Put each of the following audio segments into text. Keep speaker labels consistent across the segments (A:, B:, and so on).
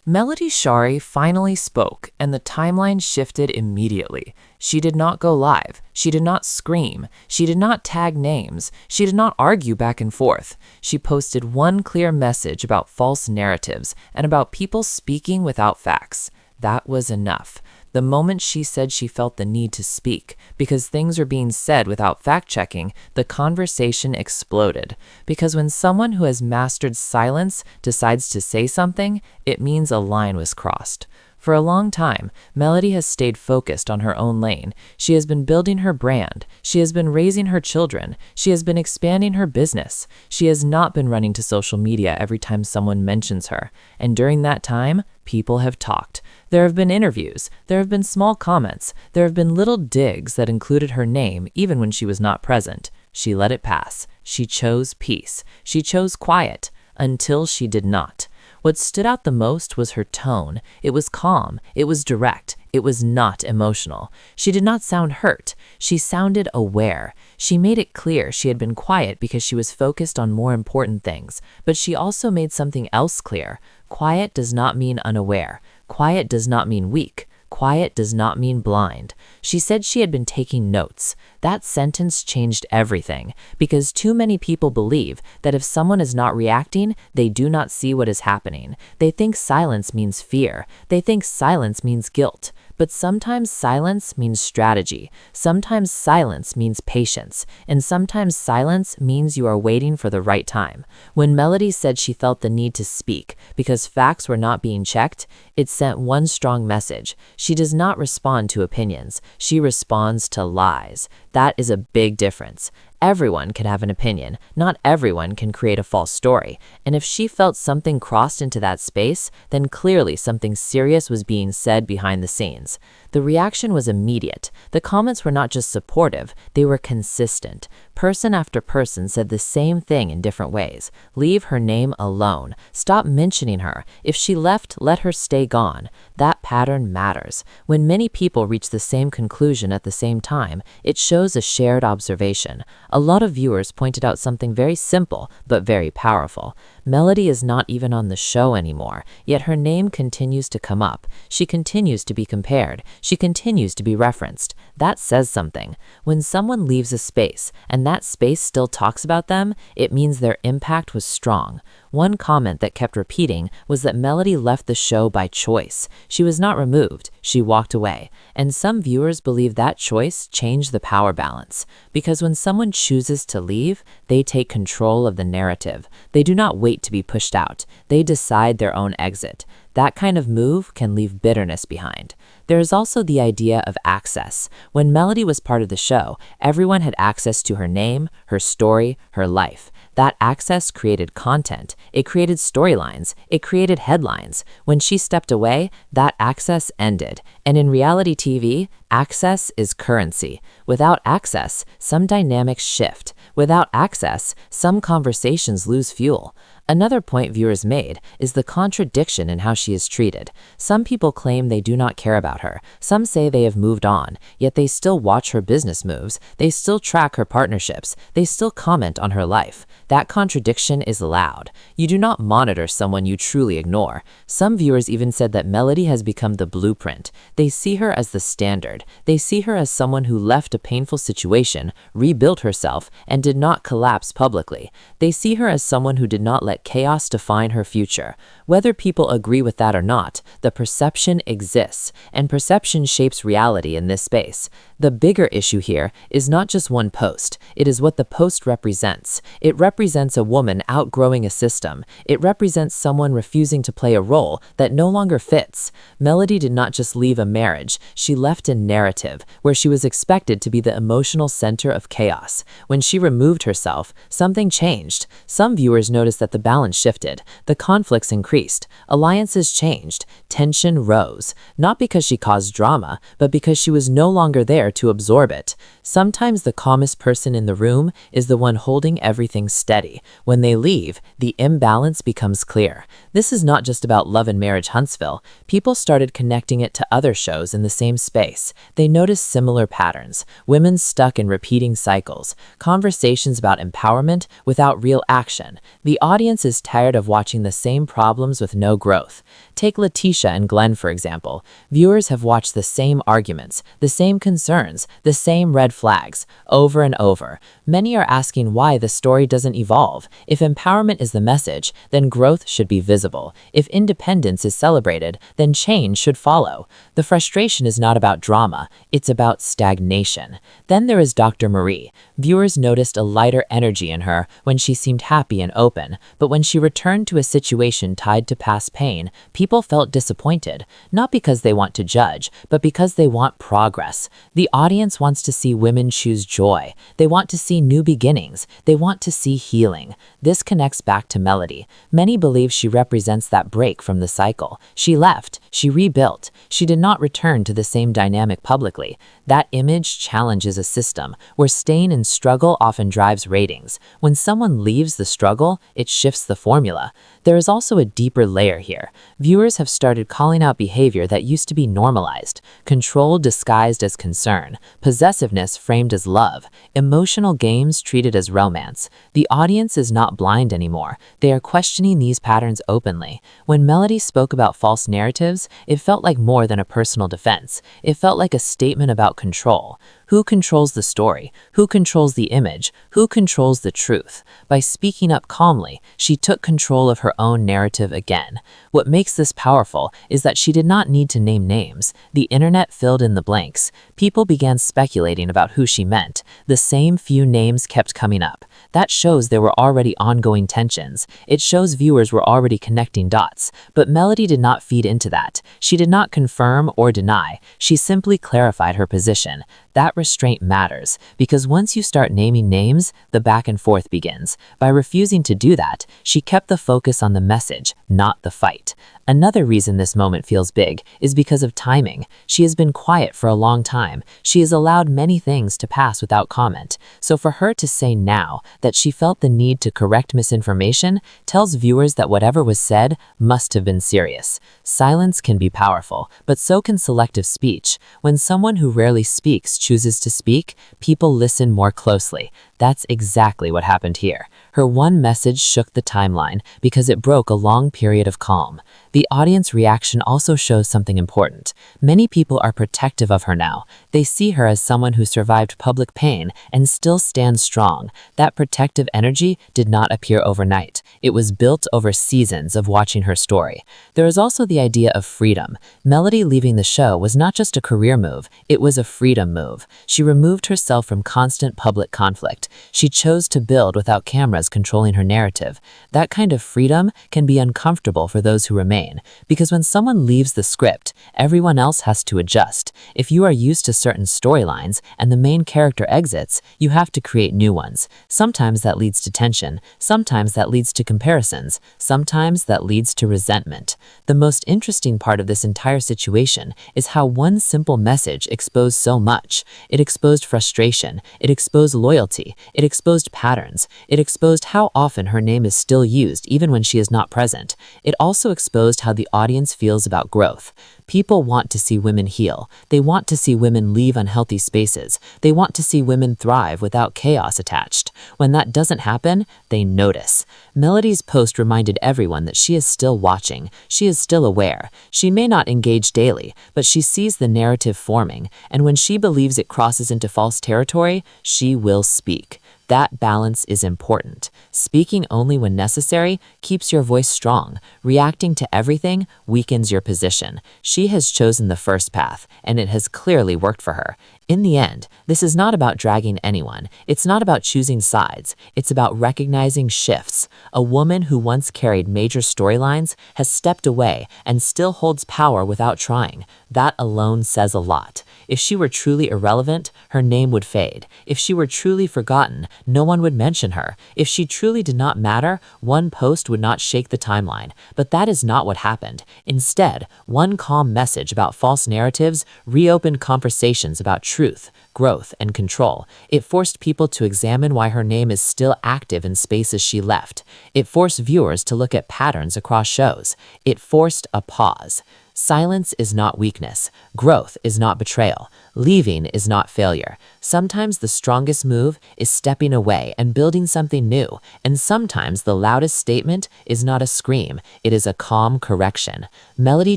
A: Melody Shari finally spoke, and the timeline shifted immediately. She did not go live. She did not scream. She did not tag names. She did not argue back and forth. She posted one clear message about false narratives and about people speaking without facts. That was enough. The moment she said she felt the need to speak, because things are being said without fact-checking, the conversation exploded. Because when someone who has mastered silence decides to say something, it means a line was crossed. For a long time, Melody has stayed focused on her own lane. She has been building her brand. She has been raising her children. She has been expanding her business. She has not been running to social media every time someone mentions her. And during that time, people have talked. There have been interviews. There have been small comments. There have been little digs that included her name even when she was not present. She let it pass. She chose peace. She chose quiet until she did not. What stood out the most was her tone. It was calm. It was direct. It was not emotional. She did not sound hurt. She sounded aware. She made it clear she had been quiet because she was focused on more important things. But she also made something else clear. Quiet does not mean unaware. Quiet does not mean weak. Quiet does not mean blind. She said she had been taking notes. That sentence changed everything, because too many people believe that if someone is not reacting, they do not see what is happening. They think silence means fear. They think silence means guilt. But sometimes silence means strategy. Sometimes silence means patience. And sometimes silence means you are waiting for the right time. When Melody said she felt the need to speak because facts were not being checked, it sent one strong message. She does not respond to opinions. She responds to lies. That is a big difference. Everyone can have an opinion. Not everyone can create a false story. And if she felt something crossed into that space, then clearly something serious was being said behind the scenes. The reaction was immediate. The comments were not just supportive, they were consistent. Person after person said the same thing in different ways. Leave her name alone. Stop mentioning her. If she left, let her stay gone. That pattern matters. When many people reach the same conclusion at the same time, it shows a shared observation. A lot of viewers pointed out something very simple, but very powerful. Melody is not even on the show anymore, yet her name continues to come up. She continues to be compared. She continues to be referenced. That says something. When someone leaves a space, and that space still talks about them, it means their impact was strong. One comment that kept repeating was that Melody left the show by choice. She was not removed. She walked away. And some viewers believe that choice changed the power balance. Because when someone chooses to leave, they take control of the narrative. They do not wait to be pushed out. They decide their own exit. That kind of move can leave bitterness behind. There is also the idea of access. When Melody was part of the show, everyone had access to her name, her story, her life. That access created content. It created storylines. It created headlines. When she stepped away, that access ended. And in reality TV, access is currency. Without access, some dynamics shift. Without access, some conversations lose fuel. Another point viewers made is the contradiction in how she is treated. Some people claim they do not care about her. Some say they have moved on, yet they still watch her business moves. They still track her partnerships. They still comment on her life. That contradiction is loud. You do not monitor someone you truly ignore. Some viewers even said that Melody has become the blueprint. They see her as the standard. They see her as someone who left a painful situation, rebuilt herself, and did not collapse publicly. They see her as someone who did not let chaos define her future. Whether people agree with that or not, the perception exists, and perception shapes reality in this space. The bigger issue here is not just one post. It is what the post represents. It represents a woman outgrowing a system. It represents someone refusing to play a role that no longer fits. Melody did not just leave a marriage. She left a narrative where she was expected to be the emotional center of chaos. When she removed herself, something changed. Some viewers noticed that the balance shifted. The conflicts increased. Alliances changed. Tension rose. Not because she caused drama, but because she was no longer there to absorb it. Sometimes the calmest person in the room is the one holding everything steady. When they leave, the imbalance becomes clear. This is not just about Love and Marriage Huntsville. People started connecting it to other shows in the same space. They noticed similar patterns. Women stuck in repeating cycles. Conversations about empowerment without real action. The audience is tired of watching the same problems with no growth. Take Letitia and Glenn, for example. Viewers have watched the same arguments, the same concerns, the same red flags, over and over. Many are asking why the story doesn't evolve. If empowerment is the message, then growth should be visible. If independence is celebrated, then change should follow. The frustration is not about drama, it's about stagnation. Then there is Dr. Marie. Viewers noticed a lighter energy in her when she seemed happy and open, but when she returned to a situation tied to past pain, people felt disappointed, not because they want to judge, but because they want progress. The audience wants to see women choose joy. They want to see new beginnings. They want to see healing. This connects back to Melody. Many believe she represents that break from the cycle. She left. She rebuilt. She did not return to the same dynamic publicly. That image challenges a system where staying in struggle often drives ratings. When someone leaves the struggle, it shifts the formula. There is also a deeper layer here. Viewers have started calling out behavior that used to be normalized. Control disguised as concern. Possessiveness framed as love. Emotional games treated as romance. The audience is not blind anymore. They are questioning these patterns openly. When Melody spoke about false narratives, it felt like more than a personal defense. It felt like a statement about control. Who controls the story? Who controls the image? Who controls the truth? By speaking up calmly, she took control of her own narrative again. What makes this powerful is that she did not need to name names. The internet filled in the blanks. People began speculating about who she meant. The same few names kept coming up. That shows there were already ongoing tensions. It shows viewers were already connecting dots. But Melody did not feed into that. She did not confirm or deny. She simply clarified her position. That restraint matters, because once you start naming names, the back and forth begins. By refusing to do that, she kept the focus on the message, not the fight. Another reason this moment feels big is because of timing. She has been quiet for a long time. She has allowed many things to pass without comment. So for her to say now that she felt the need to correct misinformation tells viewers that whatever was said must have been serious. Silence can be powerful, but so can selective speech. When someone who rarely speaks chooses to speak, people listen more closely. That's exactly what happened here. Her one message shook the timeline because it broke a long period of calm. The audience reaction also shows something important. Many people are protective of her now. They see her as someone who survived public pain and still stands strong. That protective energy did not appear overnight. It was built over seasons of watching her story. There is also the idea of freedom. Melody leaving the show was not just a career move, it was a freedom move. She removed herself from constant public conflict. She chose to build without cameras controlling her narrative. That kind of freedom can be uncomfortable for those who remain, because when someone leaves the script, everyone else has to adjust. If you are used to certain storylines and the main character exits, you have to create new ones. Sometimes that leads to tension, sometimes that leads to comparisons, sometimes that leads to resentment. The most interesting part of this entire situation is how one simple message exposed so much. It exposed frustration, it exposed loyalty, it exposed patterns, it exposed how often her name is still used even when she is not present. It also exposed how the audience feels about growth. People want to see women heal. They want to see women leave unhealthy spaces. They want to see women thrive without chaos attached. When that doesn't happen, they notice. Melody's post reminded everyone that she is still watching. She is still aware. She may not engage daily, but she sees the narrative forming, and when she believes it crosses into false territory, she will speak. That balance is important. Speaking only when necessary keeps your voice strong. Reacting to everything weakens your position. She has chosen the first path, and it has clearly worked for her. In the end, this is not about dragging anyone. It's not about choosing sides. It's about recognizing shifts. A woman who once carried major storylines has stepped away and still holds power without trying. That alone says a lot. If she were truly irrelevant, her name would fade. If she were truly forgotten, no one would mention her. If she truly did not matter, one post would not shake the timeline. But that is not what happened. Instead, one calm message about false narratives reopened conversations about truth, growth, and control. It forced people to examine why her name is still active in spaces she left. It forced viewers to look at patterns across shows. It forced a pause.
B: Silence is not weakness. Growth is not betrayal. Leaving is not failure. Sometimes the strongest move is stepping away and building something new, and sometimes the loudest statement is not a scream, it is a calm correction. Melody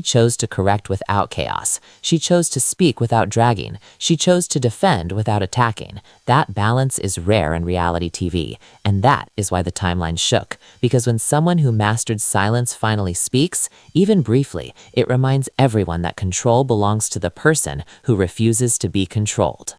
B: chose to correct without chaos. She chose to speak without dragging. She chose to defend without attacking. That balance is rare in reality TV, and that is why the timeline shook. Because when someone who mastered silence finally speaks, even briefly, it reminds everyone that control belongs to the person who refuses to be controlled.